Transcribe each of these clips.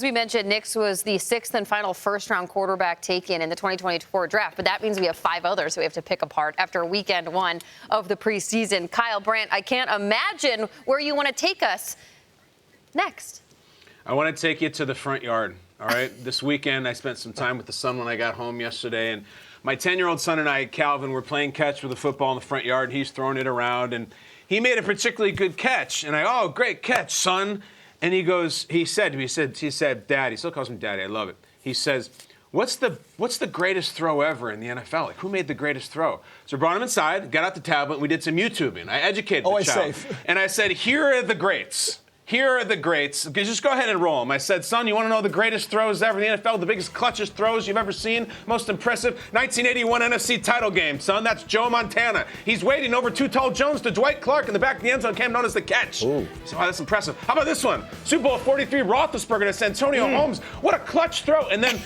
As we mentioned, Nix was the 6th and final first-round quarterback taken in the 2024 draft, but that means we have 5 others that we have to pick apart after weekend 1 of the preseason. Kyle Brandt, I can't imagine where you want to take us next. I want to take you to the front yard, all right? This weekend, I spent some time with the son when I got home yesterday, and my 10-year-old son and I, Calvin, were playing catch with a football in the front yard, and he's throwing it around, and he made a particularly good catch. And oh, great catch, son. And he said, Dad, he still calls me Daddy, I love it. He says, what's the greatest throw ever in the NFL? Like, who made the greatest throw? So we brought him inside, got out the tablet, and we did some YouTubing. I educated the child. Safe. And I said, here are the greats. Here are the greats. Just go ahead and roll them. I said, son, you want to know the greatest throws ever in the NFL? The biggest, clutchest throws you've ever seen? Most impressive? 1981 NFC title game, son. That's Joe Montana. He's waiting over Too Tall Jones to Dwight Clark in the back of the end zone. Came known as the catch. Ooh. So, wow, that's impressive. How about this one? Super Bowl 43, Roethlisberger to Antonio Holmes. What a clutch throw. And then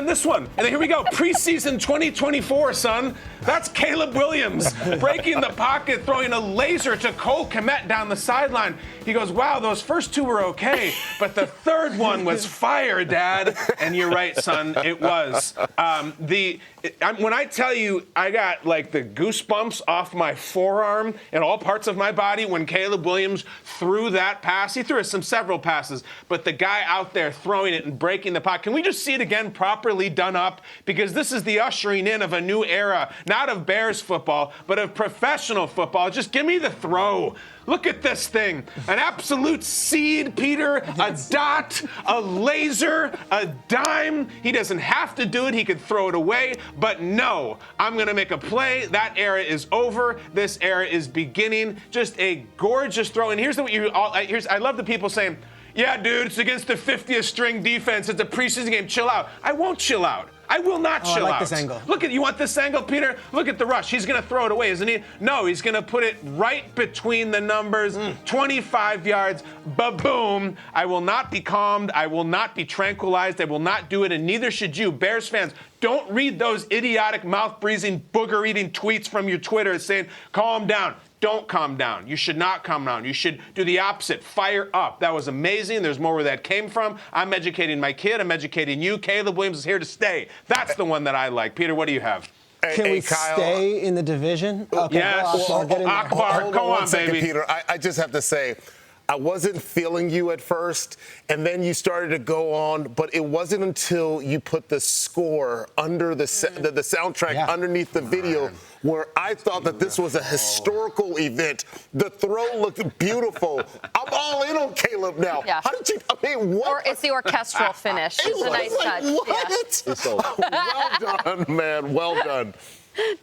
this one. And then here we go. Preseason 2024, son. That's Caleb Williams breaking the pocket, throwing a laser to Cole Kmet down the sideline. He goes, wow, those first 2 were okay, but the third one was fire, Dad. And you're right, son, it was. When I tell you I got like the goosebumps off my forearm and all parts of my body when Caleb Williams threw that pass. He threw several passes, but the guy out there throwing it and breaking the pocket. Can we just see it again properly done up? Because this is the ushering in of a new era, not of Bears football, but of professional football. Just give me the throw. Look at this thing. An absolute seed, Peter. A dot, a laser, a dime. He doesn't have to do it. He could throw it away. But no, I'm going to make a play. That era is over. This era is beginning. Just a gorgeous throw. And here's I love the people saying, yeah, dude, it's against the 50th string defense. It's a preseason game. Chill out. I won't chill out. I will not chill out. I like this angle. Look you want this angle, Peter? Look at the rush. He's going to throw it away, isn't he? No, he's going to put it right between the numbers, 25 yards, ba-boom. I will not be calmed. I will not be tranquilized. I will not do it, and neither should you. Bears fans, don't read those idiotic, mouth-breathing, booger-eating tweets from your Twitter saying, calm down. Don't calm down. You should not calm down. You should do the opposite. Fire up. That was amazing. There's more where that came from. I'm educating my kid. I'm educating you. Caleb Williams is here to stay. That's the one that I like. Peter, what do you have? Can we Kyle, stay in the division? Okay, yes. Akbar, go on, baby. Peter, I just have to say, I wasn't feeling you at first, and then you started to go on, but it wasn't until you put the score under the soundtrack underneath the video where I thought that this was a historical event. The throw looked beautiful. I'm all in on Caleb now. Yeah. How did you, I mean, what? Or it's the orchestral finish. It's a nice touch. What? Well done, man. Well done.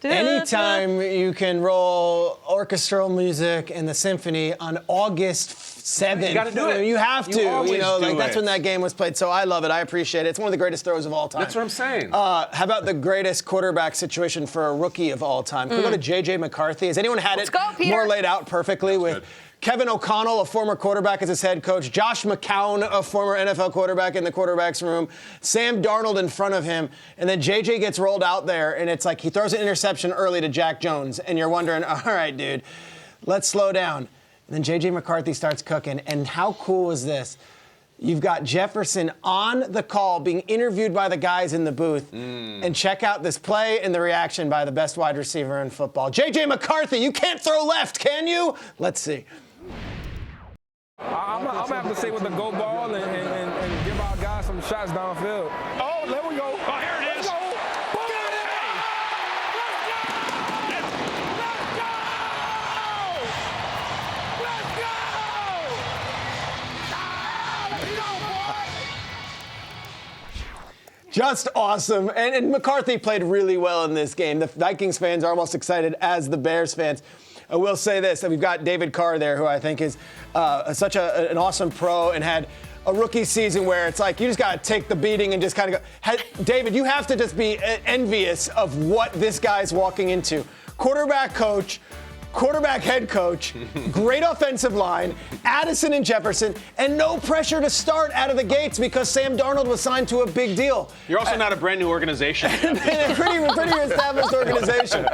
Anytime you can roll orchestral music and the symphony on August 7th, you gotta do it. You have to. That's when that game was played. So I love it. I appreciate it. It's one of the greatest throws of all time. That's what I'm saying. How about the greatest quarterback situation for a rookie of all time? Can we go to J.J. McCarthy? Has anyone had more laid out perfectly with Kevin O'Connell, a former quarterback, as his head coach, Josh McCown, a former NFL quarterback in the quarterback's room, Sam Darnold in front of him, and then JJ gets rolled out there, and it's like he throws an interception early to Jack Jones, and you're wondering, all right, dude, let's slow down. And then JJ McCarthy starts cooking, and how cool is this? You've got Jefferson on the call being interviewed by the guys in the booth. And check out this play and the reaction by the best wide receiver in football. JJ McCarthy, you can't throw left, can you? Let's see. I'm going to have to stay with the go ball and give our guys some shots downfield. Oh, there we go. Oh, here it is. Let's go. Get it. Let's go. Just awesome. And McCarthy played really well in this game. The Vikings fans are almost excited as the Bears fans. I will say this, that we've got David Carr there, who I think is such an awesome pro and had a rookie season where it's like you just got to take the beating and just kind of go. David, you have to just be envious of what this guy's walking into. Quarterback coach, quarterback head coach, great offensive line, Addison and Jefferson, and no pressure to start out of the gates because Sam Darnold was signed to a big deal. You're also not a brand new organization. A pretty established organization.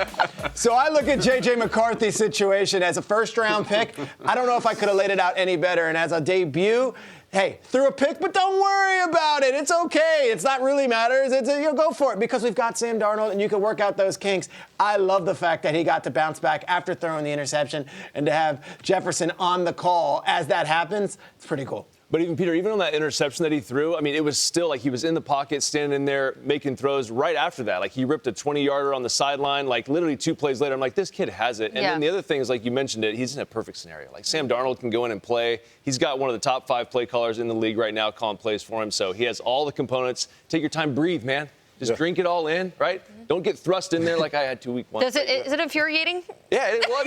So I look at J.J. McCarthy's situation as a first-round pick. I don't know if I could have laid it out any better. And as a debut, hey, threw a pick, but don't worry about it. It's okay. It's not really matters. Go for it because we've got Sam Darnold and you can work out those kinks. I love the fact that he got to bounce back after throwing the interception and to have Jefferson on the call as that happens. It's pretty cool. But even, Peter, even on that interception that he threw, I mean, it was still like he was in the pocket, standing there, making throws right after that. Like, he ripped a 20-yarder on the sideline, like, literally 2 plays later. I'm like, this kid has it. And then the other thing is, like you mentioned it, he's in a perfect scenario. Like, Sam Darnold can go in and play. He's got one of the top 5 play callers in the league right now calling plays for him. So he has all the components. Take your time, breathe, man. Just drink it all in, right? Don't get thrust in there like I had 2 weeks. Is it infuriating? Yeah, well, I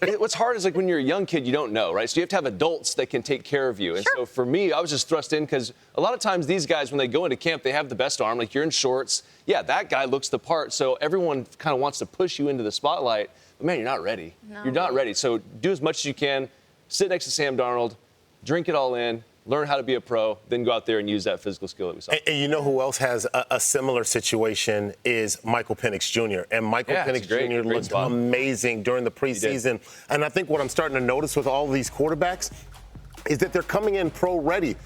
mean, what's hard is like when you're a young kid, you don't know, right? So you have to have adults that can take care of you. And so for me, I was just thrust in because a lot of times these guys, when they go into camp, they have the best arm. Like, you're in shorts. Yeah, that guy looks the part. So everyone kind of wants to push you into the spotlight. But, man, you're not ready. No. You're not ready. So do as much as you can. Sit next to Sam Darnold. Drink it all in. Learn how to be a pro, then go out there and use that physical skill that we saw. And you know who else has a similar situation is Michael Penix Jr. And Michael Penix Jr. looked amazing during the preseason. And I think what I'm starting to notice with all of these quarterbacks is that they're coming in pro-ready,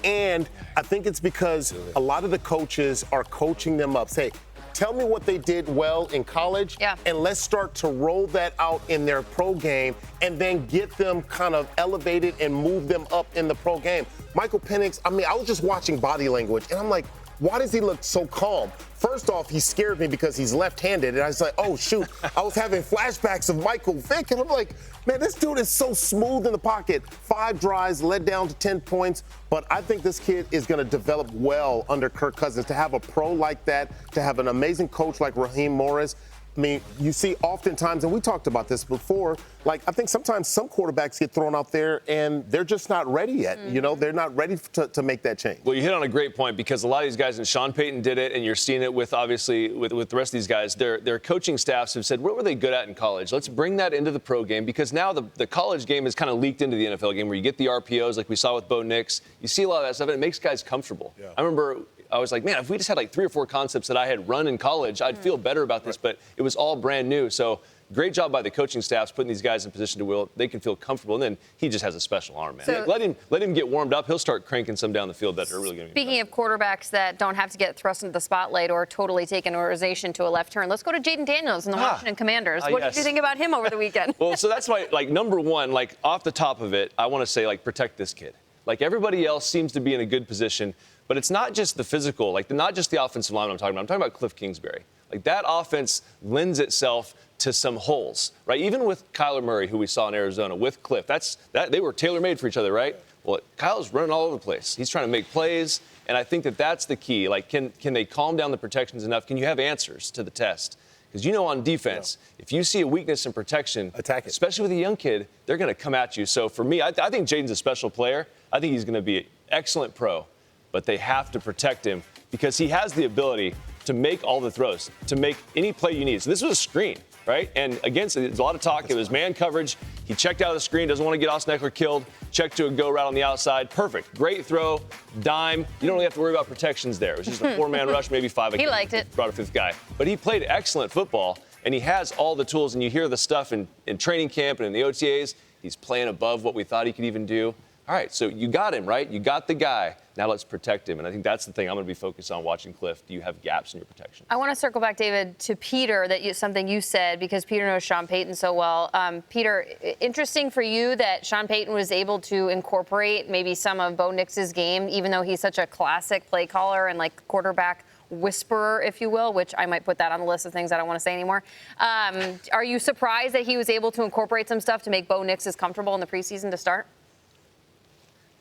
and I think it's because a lot of the coaches are coaching them up. Say, tell me what they did well in college, and let's start to roll that out in their pro game and then get them kind of elevated and move them up in the pro game. Michael Penix, I mean, I was just watching body language, and I'm like, why does he look so calm? First off, he scared me because he's left-handed, and I was like, oh, shoot. I was having flashbacks of Michael Vick, and I'm like, man, this dude is so smooth in the pocket. 5 drives, led down to 10 points, but I think this kid is going to develop well under Kirk Cousins. To have a pro like that, to have an amazing coach like Raheem Morris, I mean, you see oftentimes, and we talked about this before, like, I think sometimes some quarterbacks get thrown out there and they're just not ready yet. You know, they're not ready to make that change. Well, you hit on a great point because a lot of these guys, and Sean Payton did it, and you're seeing it with, obviously, with the rest of these guys, their coaching staffs have said, what were they good at in college? Let's bring that into the pro game because now the college game is kind of leaked into the NFL game where you get the RPOs like we saw with Bo Nix. You see a lot of that stuff, and it makes guys comfortable. Yeah. I remember I was like, man, if we just had like 3 or 4 concepts that I had run in college, I'd feel better about this, but it was all brand new. So great job by the coaching staffs putting these guys in position to where they can feel comfortable. And then he just has a special arm, man. So, let him get warmed up. He'll start cranking some down the field that are really going to be. Speaking of quarterbacks that don't have to get thrust into the spotlight or totally take an organization to a left turn, let's go to Jaden Daniels and the Washington Commanders. What did you think about him over the weekend? Well, so that's why, like, number one, like, off the top of it, I want to say, like, protect this kid. Like, everybody else seems to be in a good position. But it's not just the physical, like not just the offensive line I'm talking about. I'm talking about Cliff Kingsbury. Like that offense lends itself to some holes, right? Even with Kyler Murray, who we saw in Arizona, with Cliff, they were tailor-made for each other, right? Well, Kyle's running all over the place. He's trying to make plays, and I think that's the key. Like, can they calm down the protections enough? Can you have answers to the test? Because you know on defense, if you see a weakness in protection, attack it. Especially with a young kid, they're going to come at you. So for me, I think Jaden's a special player. I think he's going to be an excellent pro. But they have to protect him because he has the ability to make all the throws, to make any play you need. So this was a screen, right? And against it, there's a lot of talk. It was man coverage. He checked out of the screen, doesn't want to get Osneckler killed. Checked to a go route on the outside. Perfect. Great throw, dime. You don't really have to worry about protections there. It was just a 4-man rush, maybe 5. He liked it. Brought a 5th guy. But he played excellent football, and he has all the tools. And you hear the stuff in training camp and in the OTAs. He's playing above what we thought he could even do. All right, so you got him, right? You got the guy. Now let's protect him. And I think that's the thing I'm going to be focused on watching Cliff. Do you have gaps in your protection? I want to circle back, David, to Peter, something you said, because Peter knows Sean Payton so well. Peter, interesting for you that Sean Payton was able to incorporate maybe some of Bo Nix's game, even though he's such a classic play caller and like quarterback whisperer, if you will, which I might put that on the list of things I don't want to say anymore. Are you surprised that he was able to incorporate some stuff to make Bo Nix as comfortable in the preseason to start?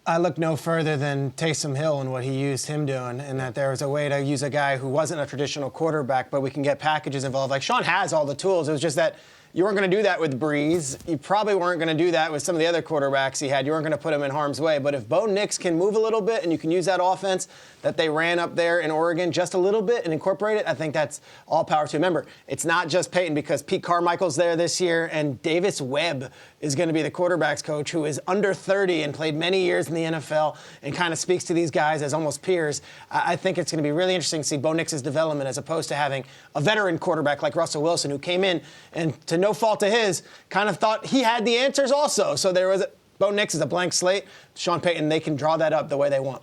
I look no further than Taysom Hill and what he used him doing, and that there was a way to use a guy who wasn't a traditional quarterback, but we can get packages involved. Like, Sean has all the tools. It was just that you weren't going to do that with Breeze. You probably weren't going to do that with some of the other quarterbacks he had. You weren't going to put him in harm's way. But if Bo Nix can move a little bit and you can use that offense that they ran up there in Oregon just a little bit and incorporate it, I think that's all power to. Remember, it's not just Peyton because Pete Carmichael's there this year and Davis Webb is going to be the quarterback's coach who is under 30 and played many years in the NFL and kind of speaks to these guys as almost peers. I think it's going to be really interesting to see Bo Nix's development as opposed to having a veteran quarterback like Russell Wilson who came in and to no fault of his kind of thought he had the answers also. So there was Bo Nix is a blank slate. Sean Payton, they can draw that up the way they want.